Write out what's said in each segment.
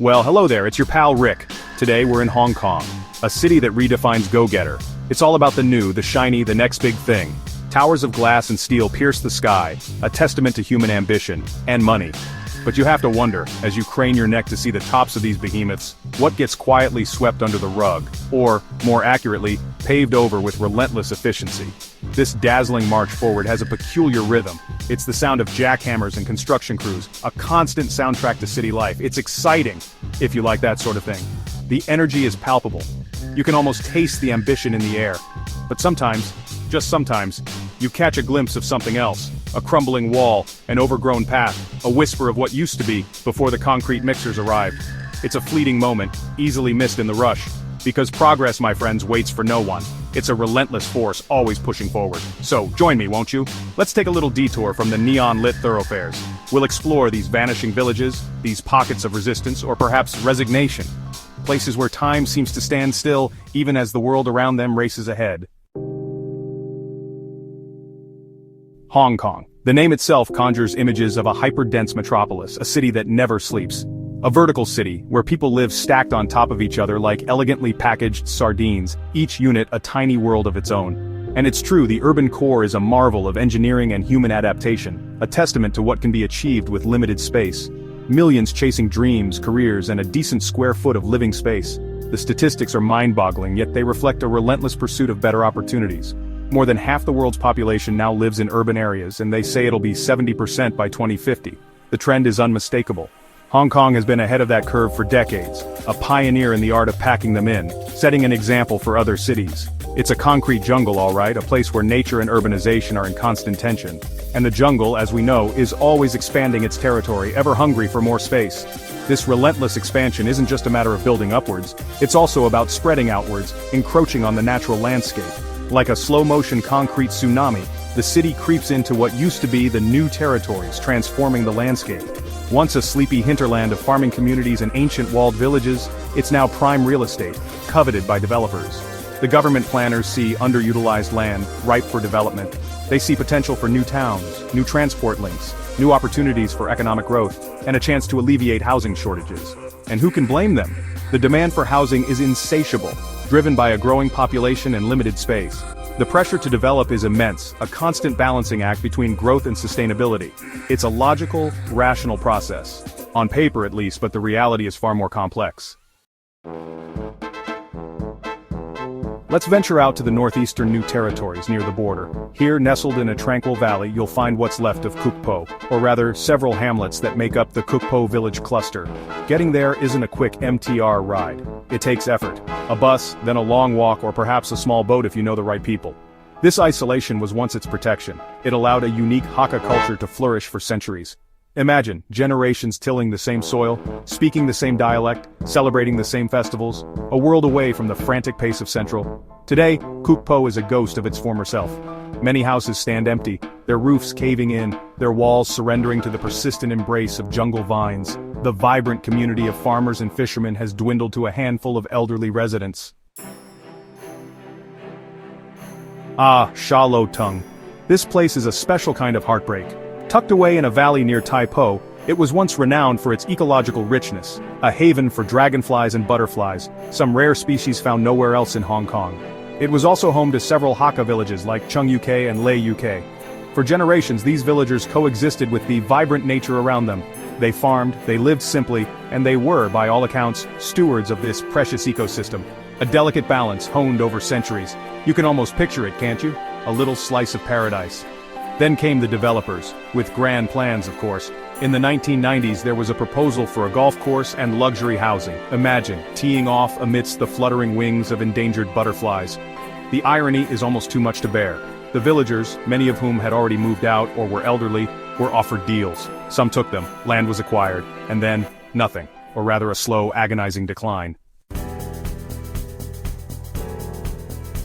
Well, hello there, it's your pal Rick. Today we're in Hong Kong, a city that redefines go-getter. It's all about the new, the shiny, the next big thing. Towers of glass and steel pierce the sky, a testament to human ambition, and money. But you have to wonder, as you crane your neck to see the tops of these behemoths, what gets quietly swept under the rug, or, more accurately, paved over with relentless efficiency. This dazzling march forward has a peculiar rhythm. It's the sound of jackhammers and construction crews, a constant soundtrack to city life. It's exciting, if you like that sort of thing. The energy is palpable. You can almost taste the ambition in the air. But sometimes, just sometimes, you catch a glimpse of something else. A crumbling wall, an overgrown path, a whisper of what used to be, before the concrete mixers arrived. It's a fleeting moment, easily missed in the rush. Because progress, my friends, waits for no one. It's a relentless force, always pushing forward. So, join me, won't you? Let's take a little detour from the neon-lit thoroughfares. We'll explore these vanishing villages, these pockets of resistance, or perhaps resignation. Places where time seems to stand still, even as the world around them races ahead. Hong Kong. The name itself conjures images of a hyper-dense metropolis, a city that never sleeps. A vertical city, where people live stacked on top of each other like elegantly packaged sardines, each unit a tiny world of its own. And it's true, the urban core is a marvel of engineering and human adaptation, a testament to what can be achieved with limited space. Millions chasing dreams, careers, and a decent square foot of living space. The statistics are mind-boggling, yet they reflect a relentless pursuit of better opportunities. More than half the world's population now lives in urban areas, and they say it'll be 70% by 2050. The trend is unmistakable. Hong Kong has been ahead of that curve for decades, a pioneer in the art of packing them in, setting an example for other cities. It's a concrete jungle, all right, a place where nature and urbanization are in constant tension. And the jungle, as we know, is always expanding its territory, ever hungry for more space. This relentless expansion isn't just a matter of building upwards, it's also about spreading outwards, encroaching on the natural landscape. Like a slow-motion concrete tsunami, the city creeps into what used to be the new territories, transforming the landscape. Once a sleepy hinterland of farming communities and ancient walled villages, it's now prime real estate, coveted by developers. The government planners see underutilized land, ripe for development. They see potential for new towns, new transport links, new opportunities for economic growth, and a chance to alleviate housing shortages. And who can blame them? The demand for housing is insatiable, driven by a growing population and limited space. The pressure to develop is immense, a constant balancing act between growth and sustainability. It's a logical, rational process. On paper at least, but the reality is far more complex. Let's venture out to the northeastern New Territories near the border. Here, nestled in a tranquil valley, you'll find what's left of Kuk Po, or rather, several hamlets that make up the Kuk Po village cluster. Getting there isn't a quick MTR ride. It takes effort. A bus, then a long walk, or perhaps a small boat if you know the right people. This isolation was once its protection. It allowed a unique Hakka culture to flourish for centuries. Imagine, generations tilling the same soil, speaking the same dialect, celebrating the same festivals, a world away from the frantic pace of Central. Today, Kuk Po is a ghost of its former self. Many houses stand empty, their roofs caving in, their walls surrendering to the persistent embrace of jungle vines. The vibrant community of farmers and fishermen has dwindled to a handful of elderly residents. Ah, Sha Lo Tung. This place is a special kind of heartbreak. Tucked away in a valley near Tai Po, it was once renowned for its ecological richness, a haven for dragonflies and butterflies, some rare species found nowhere else in Hong Kong. It was also home to several Hakka villages like Chung UK and Lei UK. For generations, these villagers coexisted with the vibrant nature around them. They farmed, they lived simply, and they were, by all accounts, stewards of this precious ecosystem. A delicate balance honed over centuries. You can almost picture it, can't you? A little slice of paradise. Then came the developers, with grand plans of course. In the 1990s there was a proposal for a golf course and luxury housing. Imagine, teeing off amidst the fluttering wings of endangered butterflies. The irony is almost too much to bear. The villagers, many of whom had already moved out or were elderly, were offered deals. Some took them, land was acquired, and then, nothing, or rather a slow, agonizing decline.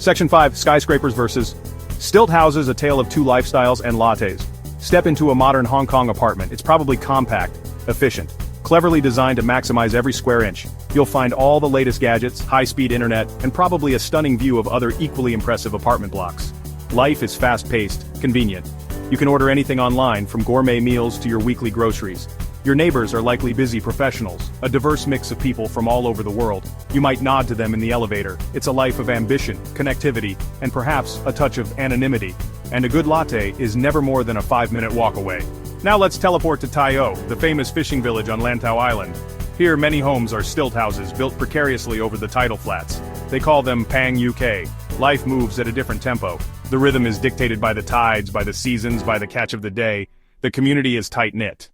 Section 5, Skyscrapers versus Stilt Houses, a tale of two lifestyles and lattes. Step into a modern Hong Kong apartment. It's probably compact, efficient, cleverly designed to maximize every square inch. You'll find all the latest gadgets, high-speed internet, and probably a stunning view of other equally impressive apartment blocks. Life is fast-paced, convenient. You can order anything online, from gourmet meals to your weekly groceries. Your neighbors are likely busy professionals, a diverse mix of people from all over the world. You might nod to them in the elevator. It's a life of ambition, connectivity, and perhaps a touch of anonymity. And a good latte is never more than a 5-minute walk away. Now let's teleport to Tai-O, the famous fishing village on Lantau Island. Here many homes are stilt houses built precariously over the tidal flats. They call them Pang UK. Life moves at a different tempo. The rhythm is dictated by the tides, by the seasons, by the catch of the day. The community is tight-knit.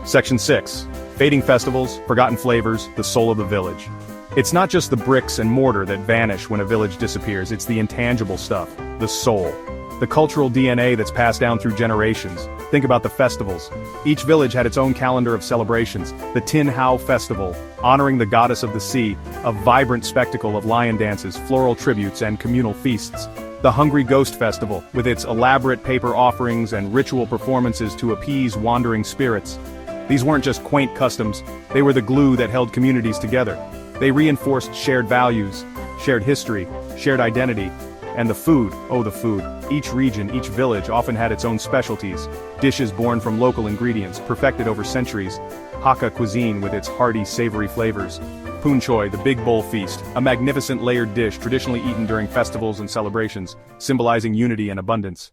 Section 6. Fading festivals, forgotten flavors, the soul of the village. It's not just the bricks and mortar that vanish when a village disappears, it's the intangible stuff, the soul. The cultural DNA that's passed down through generations. Think about the festivals. Each village had its own calendar of celebrations. The Tin Hau Festival, honoring the goddess of the sea, a vibrant spectacle of lion dances, floral tributes, and communal feasts. The Hungry Ghost Festival, with its elaborate paper offerings and ritual performances to appease wandering spirits. These weren't just quaint customs, they were the glue that held communities together. They reinforced shared values, shared history, shared identity. And the food, oh the food. Each region, each village often had its own specialties. Dishes born from local ingredients, perfected over centuries. Hakka cuisine with its hearty, savory flavors. Poon Choi, the big bowl feast, a magnificent layered dish traditionally eaten during festivals and celebrations, symbolizing unity and abundance.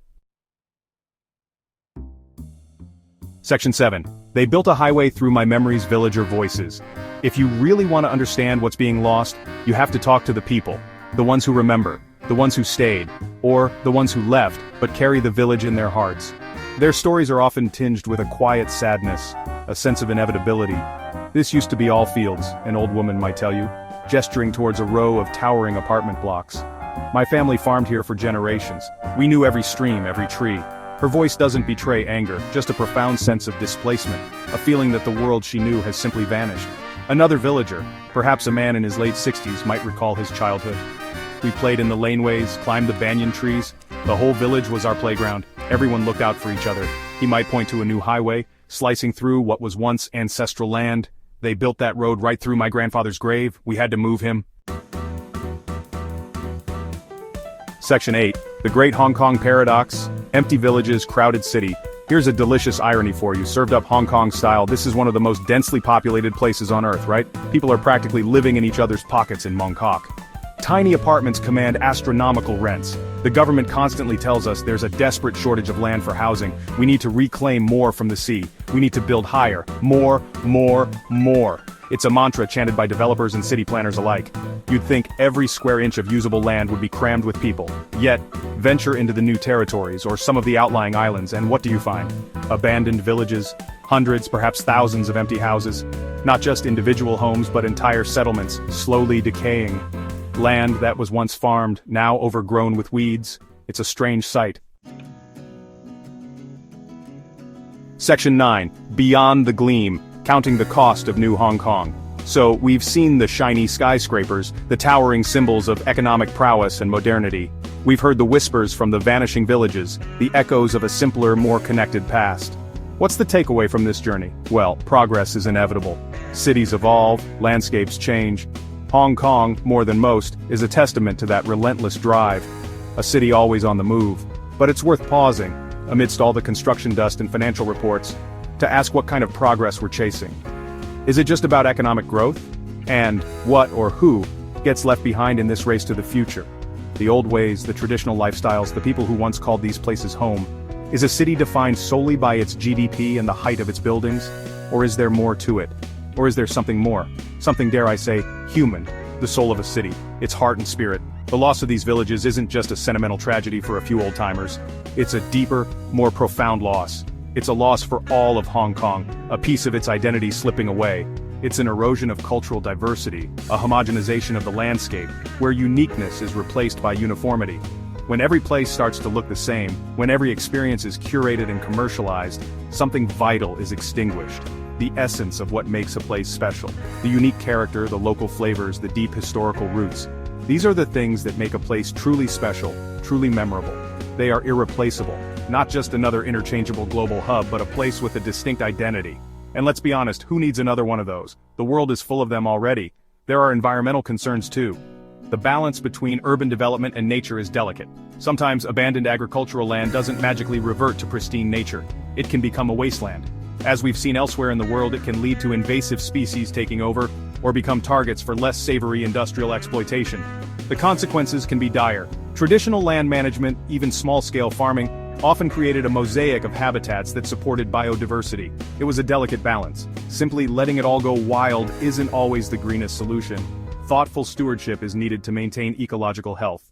Section 7. They built a highway through my memories, villager voices. If you really want to understand what's being lost, you have to talk to the people. The ones who remember, the ones who stayed, or the ones who left, but carry the village in their hearts. Their stories are often tinged with a quiet sadness, a sense of inevitability. This used to be all fields, an old woman might tell you, gesturing towards a row of towering apartment blocks. My family farmed here for generations. We knew every stream, every tree. Her voice doesn't betray anger, just a profound sense of displacement, a feeling that the world she knew has simply vanished. Another villager, perhaps a man in his late 60s, might recall his childhood. We played in the laneways, climbed the banyan trees. The whole village was our playground. Everyone looked out for each other. He might point to a new highway, slicing through what was once ancestral land. They built that road right through my grandfather's grave. We had to move him. Section 8. The Great Hong Kong Paradox. Empty villages, crowded city. Here's a delicious irony for you, served up Hong Kong style. This is one of the most densely populated places on Earth, right? People are practically living in each other's pockets in Mongkok. Tiny apartments command astronomical rents. The government constantly tells us there's a desperate shortage of land for housing. We need to reclaim more from the sea. We need to build higher. More, more, more. It's a mantra chanted by developers and city planners alike. You'd think every square inch of usable land would be crammed with people. Yet, venture into the new territories or some of the outlying islands and what do you find? Abandoned villages, hundreds, perhaps thousands of empty houses. Not just individual homes but entire settlements, slowly decaying. Land that was once farmed, now overgrown with weeds. It's a strange sight. Section 9. Beyond the gleam. Counting the cost of new Hong Kong. So, we've seen the shiny skyscrapers, the towering symbols of economic prowess and modernity. We've heard the whispers from the vanishing villages, the echoes of a simpler, more connected past. What's the takeaway from this journey? Well, progress is inevitable. Cities evolve, landscapes change. Hong Kong, more than most, is a testament to that relentless drive. A city always on the move. But it's worth pausing, amidst all the construction dust and financial reports, to ask what kind of progress we're chasing. Is it just about economic growth? And what or who gets left behind in this race to the future? The old ways, the traditional lifestyles, the people who once called these places home. Is a city defined solely by its GDP and the height of its buildings? Or is there more to it? Or is there something more? Something, dare I say, human, the soul of a city, its heart and spirit. The loss of these villages isn't just a sentimental tragedy for a few old-timers. It's a deeper, more profound loss. It's a loss for all of Hong Kong, a piece of its identity slipping away. It's an erosion of cultural diversity, a homogenization of the landscape, where uniqueness is replaced by uniformity. When every place starts to look the same, when every experience is curated and commercialized, something vital is extinguished. The essence of what makes a place special. The unique character, the local flavors, the deep historical roots. These are the things that make a place truly special, truly memorable. They are irreplaceable. Not just another interchangeable global hub, but a place with a distinct identity. And let's be honest, who needs another one of those? The world is full of them already. There are environmental concerns too. The balance between urban development and nature is delicate. Sometimes abandoned agricultural land doesn't magically revert to pristine nature. it can become a wasteland. As we've seen elsewhere in the world, it can lead to invasive species taking over, or become targets for less savory industrial exploitation. The consequences can be dire. Traditional land management, even small-scale farming, often created a mosaic of habitats that supported biodiversity. It was a delicate balance. Simply letting it all go wild isn't always the greenest solution. Thoughtful stewardship is needed to maintain ecological health.